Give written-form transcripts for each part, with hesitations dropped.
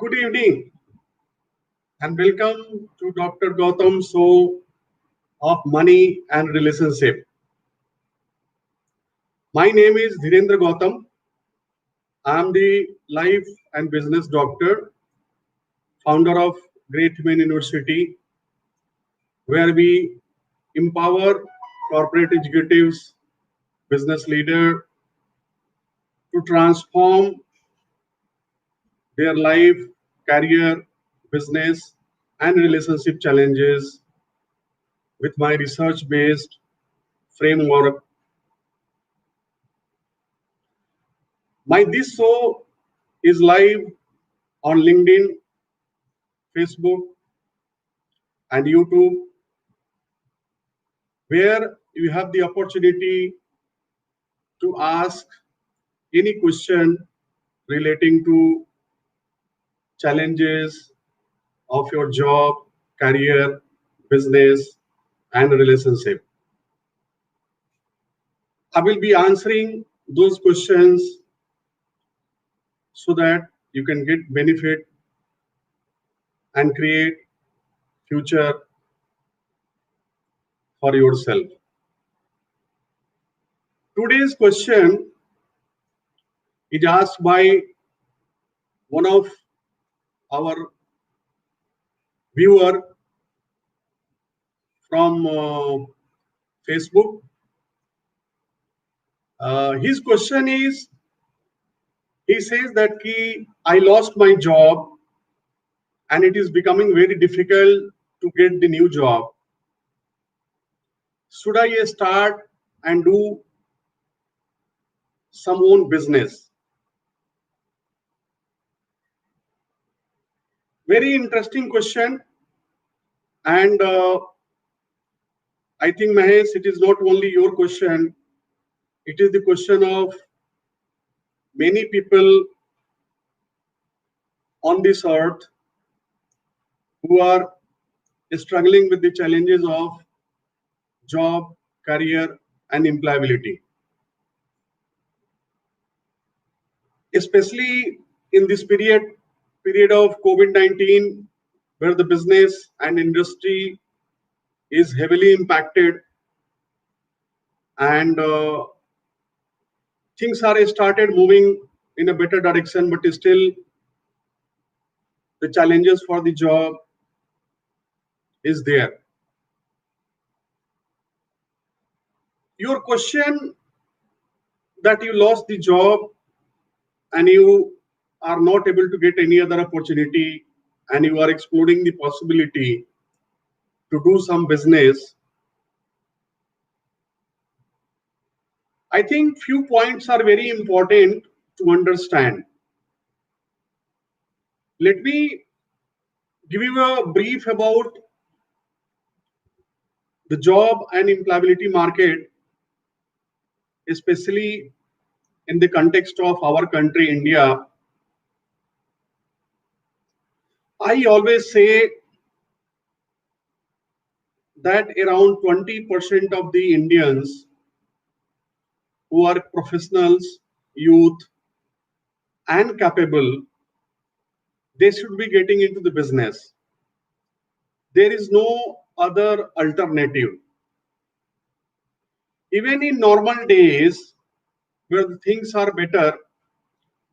Good evening and welcome to Dr. Gautam show of money and relationship. My name is Dhirendra Gautam. I am the life and business doctor, founder of Great Human University, where we empower corporate executives, business leaders to transform their life, career, business, and relationship challenges with my research-based framework. My this show is live on LinkedIn, Facebook, and YouTube, where you have the opportunity to ask any question relating to challenges of your job, career, business, and relationship. I will be answering those questions so that you can get benefit and create future for yourself. Today's question is asked by one of our viewer from Facebook. His question is, he says that I lost my job and it is becoming very difficult to get the new job. Should I start and do some own business? Very interesting question. And I think, Mahesh, it is not only your question, it is the question of many people on this earth who are struggling with the challenges of job, career, and employability. Especially in this period of COVID-19, where the business and industry is heavily impacted and things are started moving in a better direction, but still the challenges for the job is there. Your question that you lost the job and you are not able to get any other opportunity and you are exploring the possibility to do some business, I think few points are very important to understand. Let me give you a brief about the job and employability market, especially in the context of our country, India. I always say that around 20% of the Indians who are professionals, youth, and capable, they should be getting into the business. There is no other alternative. Even in normal days, where the things are better,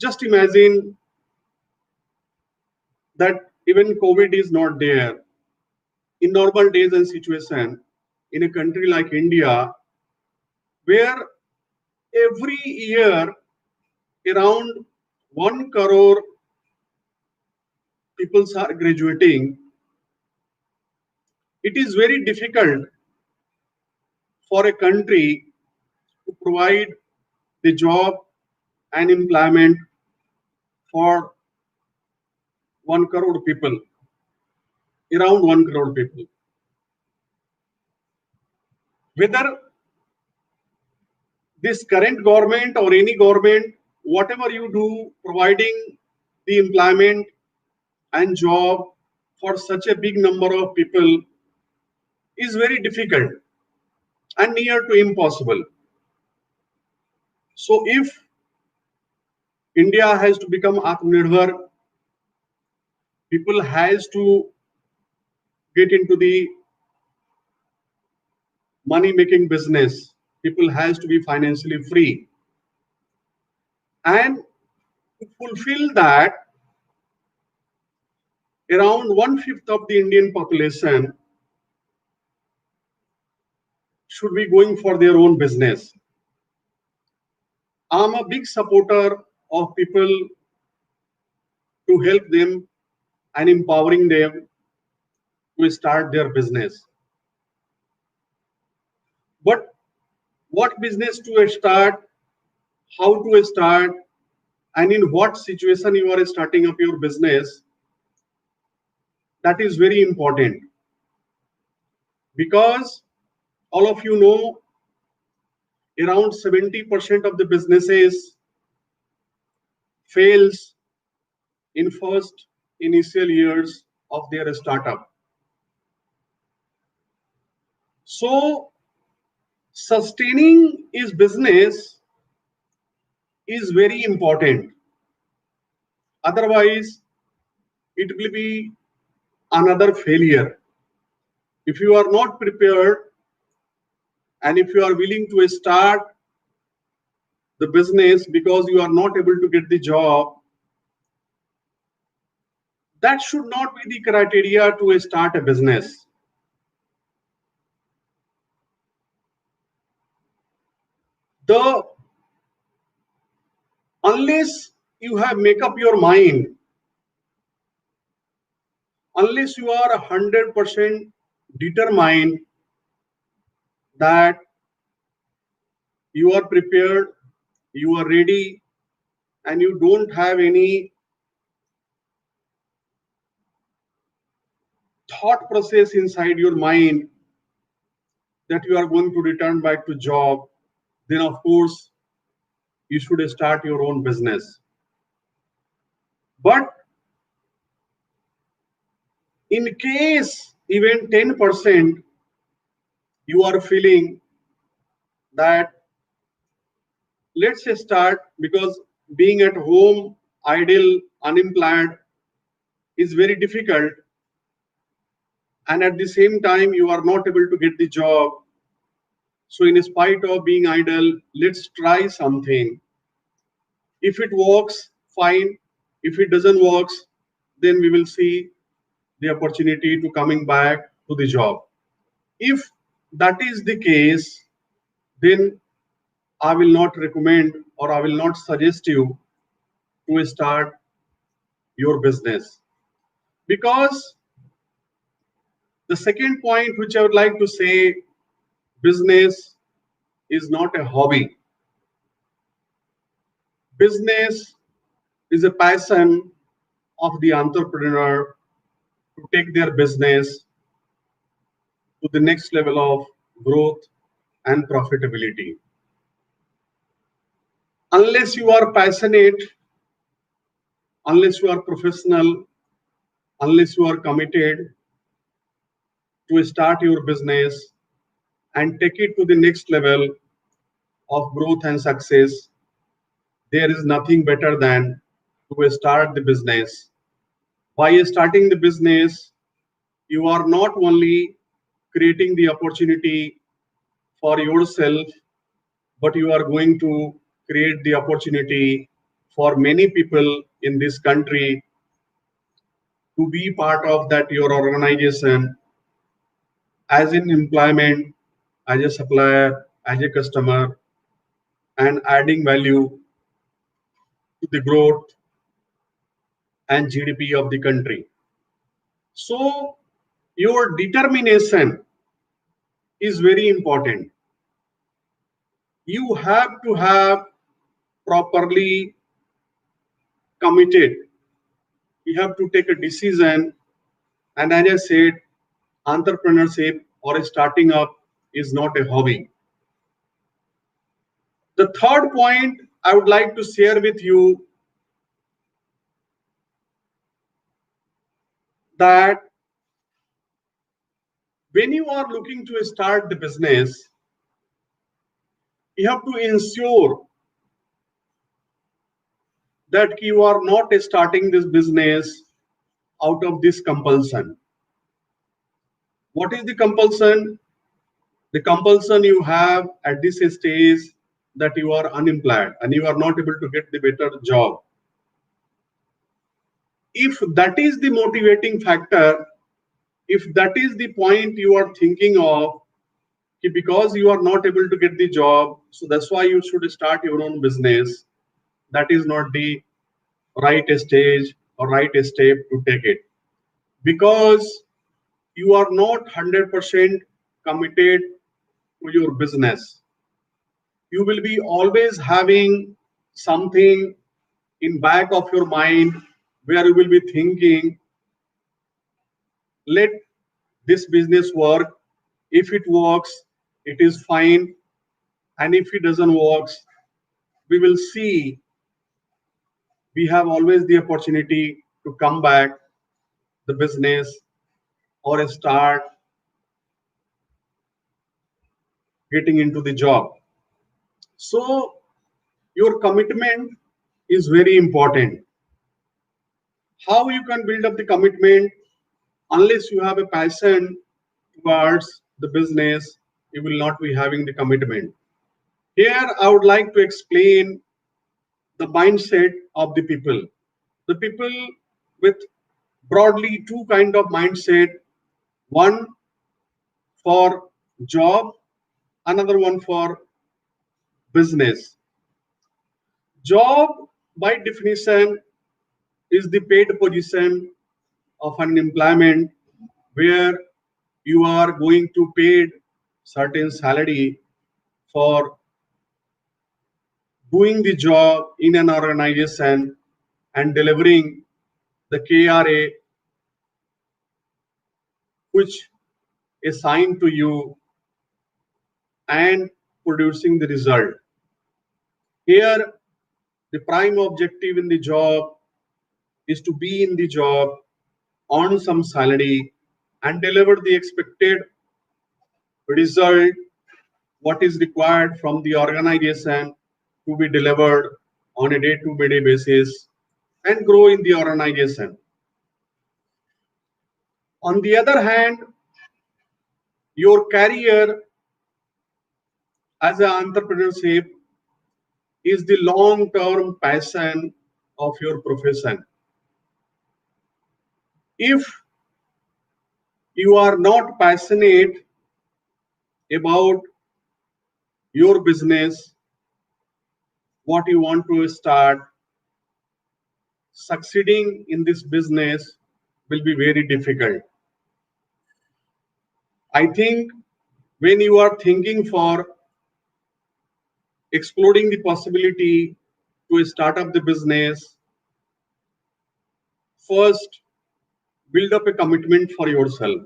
just imagine that even COVID is not there. In normal days and situation, in a country like India, where every year around 1 crore people are graduating, it is very difficult for a country to provide the job and employment for 1 crore people, around 1 crore people. Whether this current government or any government, whatever you do, providing the employment and job for such a big number of people is very difficult and near to impossible. So if India has to become Atmanirbhar, People has to get into the money making business. People has to be financially free. And to fulfill that, around one-fifth of the Indian population should be going for their own business. I'm a big supporter of people to help them and empowering them to start their business. But what business to start, how to start, and in what situation you are starting up your business, that is very important. Because all of you know, around 70% of the businesses fails in first initial years of their startup. So sustaining his business is very important. Otherwise, it will be another failure. If you are not prepared and if you are willing to start the business because you are not able to get the job, that should not be the criteria to start a business. The unless you have make up your mind, unless you are 100% determined that you are prepared, you are ready, and you don't have any thought process inside your mind that you are going to return back to job, then of course you should start your own business. But in case even 10% you are feeling that let's start, because being at home idle unemployed is very difficult, and at the same time you are not able to get the job. So in spite of being idle, let's try something. If it works, fine. If it doesn't work, then we will see the opportunity to coming back to the job. If that is the case, then I will not recommend or I will not suggest you to start your business. Because the second point which I would like to say, business is not a hobby. Business is a passion of the entrepreneur to take their business to the next level of growth and profitability. Unless you are passionate, unless you are professional, unless you are committed to start your business and take it to the next level of growth and success, there is nothing better than to start the business. By starting the business, you are not only creating the opportunity for yourself, but you are going to create the opportunity for many people in this country to be part of that your organization as in employment, as a supplier, as a customer, and adding value to the growth and GDP of the country. So your determination is very important. You have to have properly committed. You have to take a decision. And as I said, entrepreneurship or starting up is not a hobby. The third point I would like to share with you, that when you are looking to start the business, you have to ensure that you are not starting this business out of this compulsion. What is the compulsion? The compulsion you have at this stage that you are unemployed and you are not able to get the better job. If that is the motivating factor, if that is the point you are thinking of, because you are not able to get the job, so that's why you should start your own business, that is not the right stage or right step to take it. Because you are not 100% committed to your business. You will be always having something in back of your mind where you will be thinking, let this business work. If it works, it is fine. And if it doesn't work, we will see. We have always the opportunity to come back the business or start getting into the job. So your commitment is very important. How you can build up the commitment? Unless you have a passion towards the business, you will not be having the commitment. Here I would like to explain the mindset of the people. The people with broadly two kind of mindset, one for job, another one for business. Job by definition is the paid position of an employment where you are going to paid certain salary for doing the job in an organization and delivering the KRA which is assigned to you and producing the result. Here, the prime objective in the job is to be in the job, earn some salary, and deliver the expected result, what is required from the organization to be delivered on a day-to-day basis and grow in the organization. On the other hand, your career as an entrepreneurship is the long-term passion of your profession. If you are not passionate about your business, what you want to start, succeeding in this business will be very difficult. I think when you are thinking for exploring the possibility to start up the business, first build up a commitment for yourself.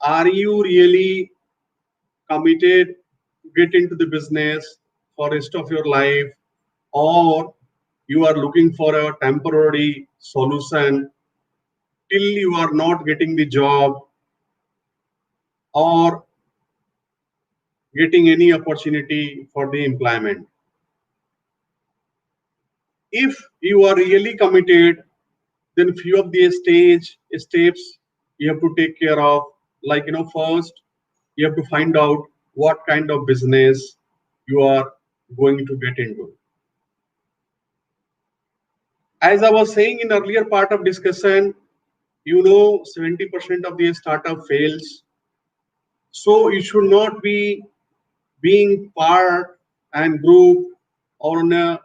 Are you really committed to get into the business for rest of your life, or you are looking for a temporary solution till you are not getting the job or getting any opportunity for the employment? If you are really committed, then few of the steps you have to take care of. Like, first you have to find out what kind of business you are going to get into. As I was saying in earlier part of discussion, 70% of the startup fails. So you should not be being part and group or in a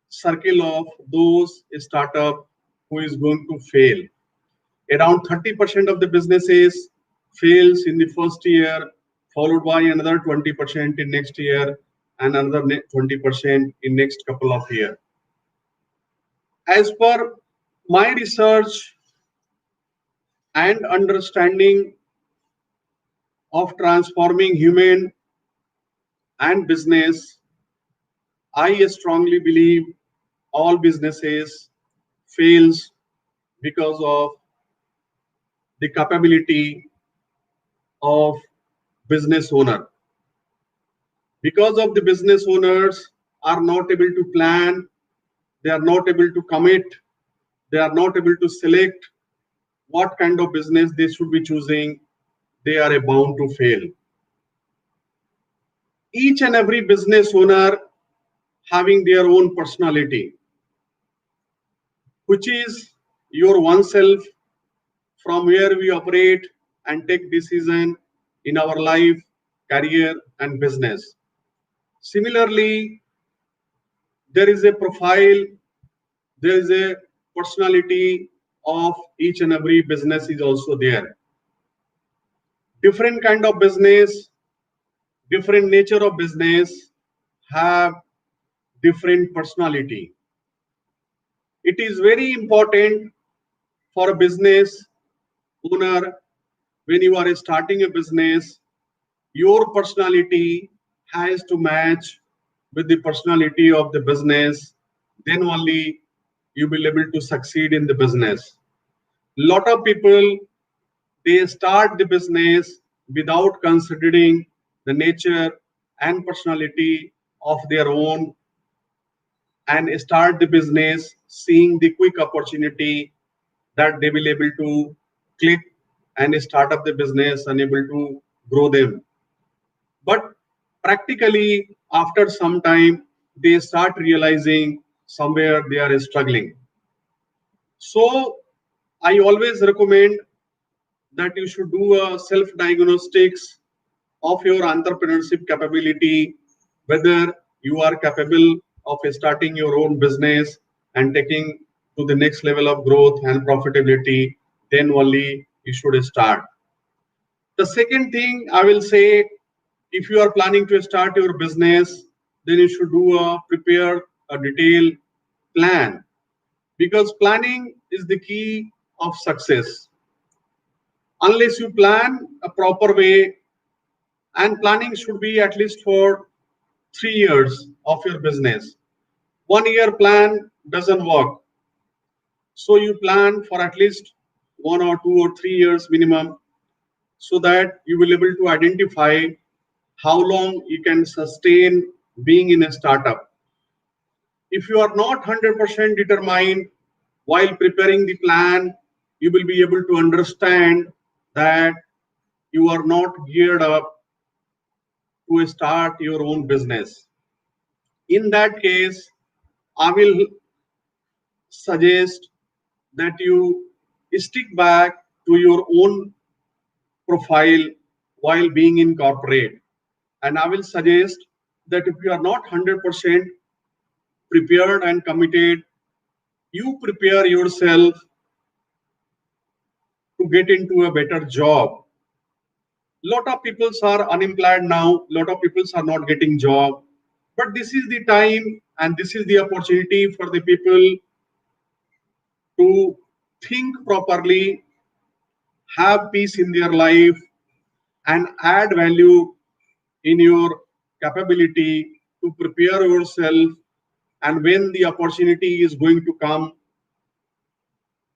circle of those startup who is going to fail. Around 30% of the businesses fails in the first year, followed by another 20% in next year and another 20% in next couple of years. As per my research and understanding of transforming human and business, I strongly believe all businesses fails because of the capability of business owner. Because of the business owners are not able to plan, they are not able to commit, they are not able to select what kind of business they should be choosing, they are bound to fail. Each and every business owner having their own personality, which is your oneself, from where we operate and take decision in our life, career, and business. Similarly, there is a profile, there is a personality of each and every business is also there. Different kind of business, different nature of business have different personality. It is very important for a business owner, when you are starting a business, your personality has to match with the personality of the business. Then only you will be able to succeed in the business. Lot of people, they start the business without considering the nature and personality of their own, and start the business seeing the quick opportunity that they will able to click and start up the business and able to grow them. But practically after some time, they start realizing somewhere they are struggling. So I always recommend that you should do a self-diagnostics of your entrepreneurship capability, whether you are capable of starting your own business and taking to the next level of growth and profitability, then only you should start. The second thing I will say, if you are planning to start your business, then you should prepare a detailed plan, because planning is the key of success. Unless you plan a proper way, and planning should be at least for 3 years of your business. 1 year plan doesn't work. So you plan for at least 1 or 2 or 3 years minimum, so that you will be able to identify how long you can sustain being in a startup. If you are not 100% determined while preparing the plan, you will be able to understand that you are not geared up to start your own business. In that case, I will suggest that you stick back to your own profile while being in corporate. And I will suggest that if you are not 100% prepared and committed, you prepare yourself to get into a better job. Lot of people are unemployed now, lot of people are not getting job, but this is the time and this is the opportunity for the people to think properly, have peace in their life, and add value in your capability to prepare yourself. And when the opportunity is going to come,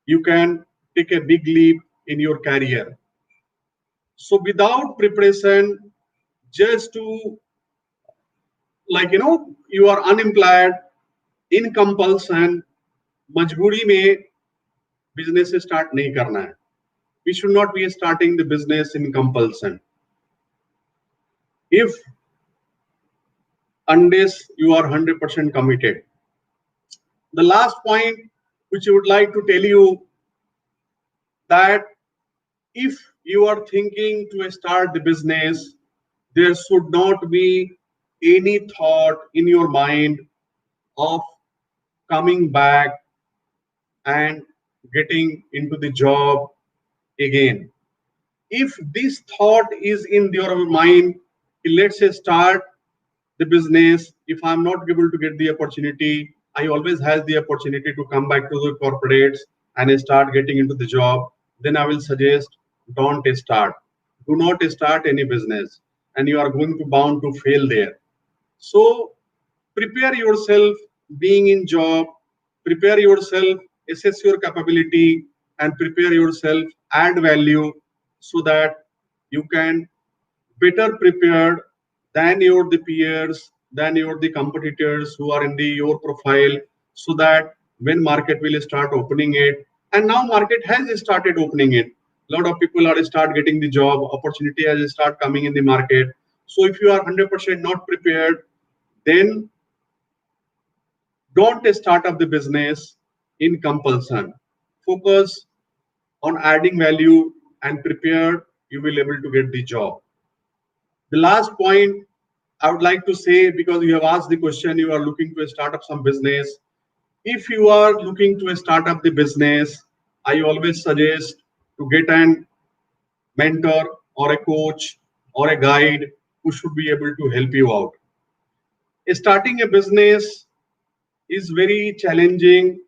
you can take a big leap in your career. So without preparation, just to, like, you are unemployed, in compulsion, मजबूरी में business start नहीं करना है. We should not be starting the business in compulsion. If unless you are 100% committed. The last point which I would like to tell you, that if you are thinking to start the business, there should not be any thought in your mind of coming back and getting into the job again. If this thought is in your mind, let's say start the business, if I'm not able to get the opportunity, I always have the opportunity to come back to the corporates and start getting into the job, then I will suggest don't start. Do not start any business, and you are going to bound to fail there. So prepare yourself being in job, prepare yourself, assess your capability, and prepare yourself, add value, so that you can better prepared than your the peers, than your the competitors who are in the your profile, so that when market will start opening it, And now market has started opening it. A lot of people are start getting the job, opportunity has start coming in the market. So if you are 100% not prepared, then don't start up the business in compulsion. Focus on adding value and prepared, you will able to get the job. The last point I would like to say, because you have asked the question, you are looking to start up some business. If you are looking to start up the business, I always suggest to get an mentor or a coach or a guide who should be able to help you out. Starting a business is very challenging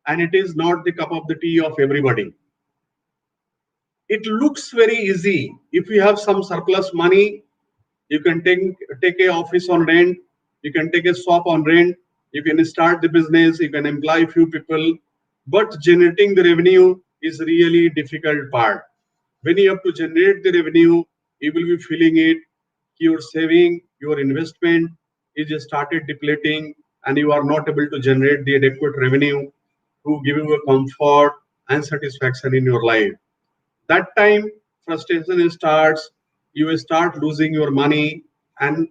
and it is not the cup of the tea of everybody. It looks very easy. If you have some surplus money, you can take a office on rent, you can take a shop on rent, you can start the business, you can employ few people, but generating the revenue is really difficult part. When you have to generate the revenue, you will be feeling it. Your saving, your investment is just started depleting, and you are not able to generate the adequate revenue to give you a comfort and satisfaction in your life. That time frustration starts, you will start losing your money, and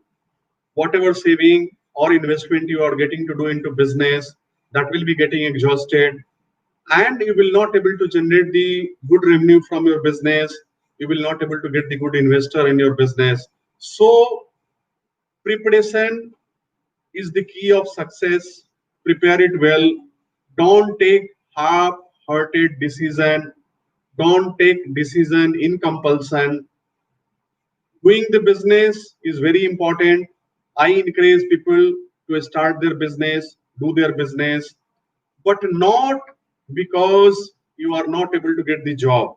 whatever saving or investment you are getting to do into business, that will be getting exhausted, and you will not able to generate the good revenue from your business, you will not able to get the good investor in your business. So preparation is the key of success. Prepare it well. Don't take half-hearted decision. Don't take decision in compulsion. Doing the business is very important. I encourage people to start their business, do their business, but not because you are not able to get the job.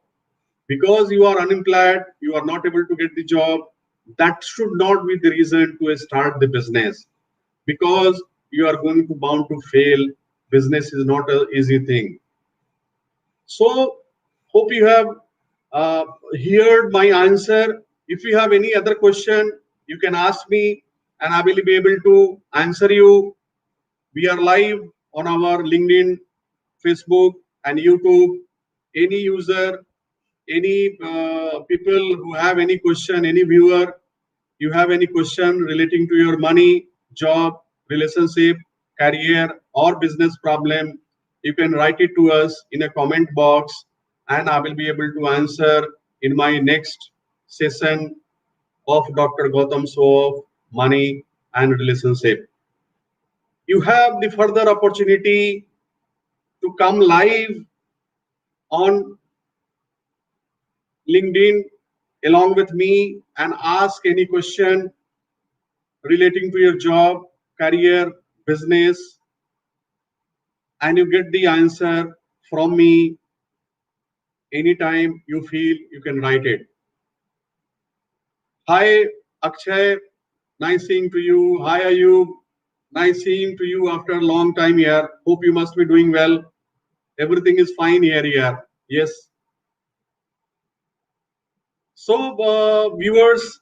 Because you are unemployed, you are not able to get the job. That should not be the reason to start the business. Because you are going to bound to fail. Business is not an easy thing. So, hope you have heard my answer. If you have any other question, you can ask me and I will be able to answer you. We are live on our LinkedIn, Facebook, and YouTube. Any user, any people who have any question, any viewer, you have any question relating to your money, job, relationship, career, or business problem, you can write it to us in a comment box and I will be able to answer in my next session of Dr. Gautam Show of Money and Relationship. You have the further opportunity to come live on LinkedIn along with me and ask any question relating to your job, career, business, and you get the answer from me anytime you feel you can write it. Hi, Akshay. Nice seeing to you. Hi, Ayub. Nice seeing to you after a long time here. Hope you must be doing well. Everything is fine here. Yes. So, viewers,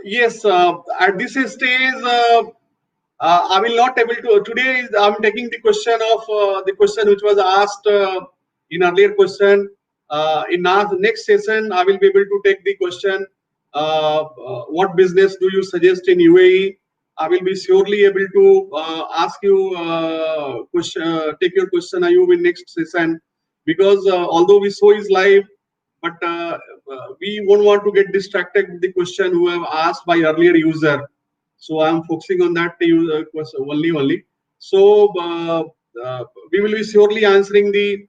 yes, at this stage, I will not able to. Today, I'm taking the question of the question which was asked in earlier question. In our next session, I will be able to take the question. What business do you suggest in UAE? I will be surely able to ask you question, take your question, Ayub, in next session, because although we show is live, but we won't want to get distracted with the question who have asked by earlier user. So I am focusing on that question only. So we will be surely answering the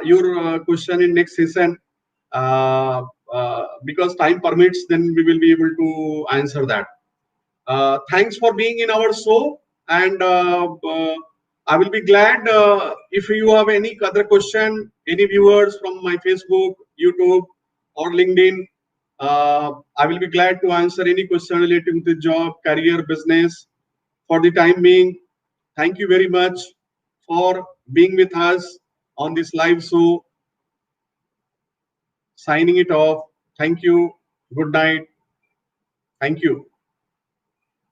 your question in next session, because time permits. Then we will be able to answer that. Thanks for being in our show, and I will be glad if you have any other question, any viewers from my Facebook, YouTube, or LinkedIn. I will be glad to answer any question relating to job, career, business. For the time being, thank you very much for being with us on this live show. Signing it off. Thank you. Good night. Thank you.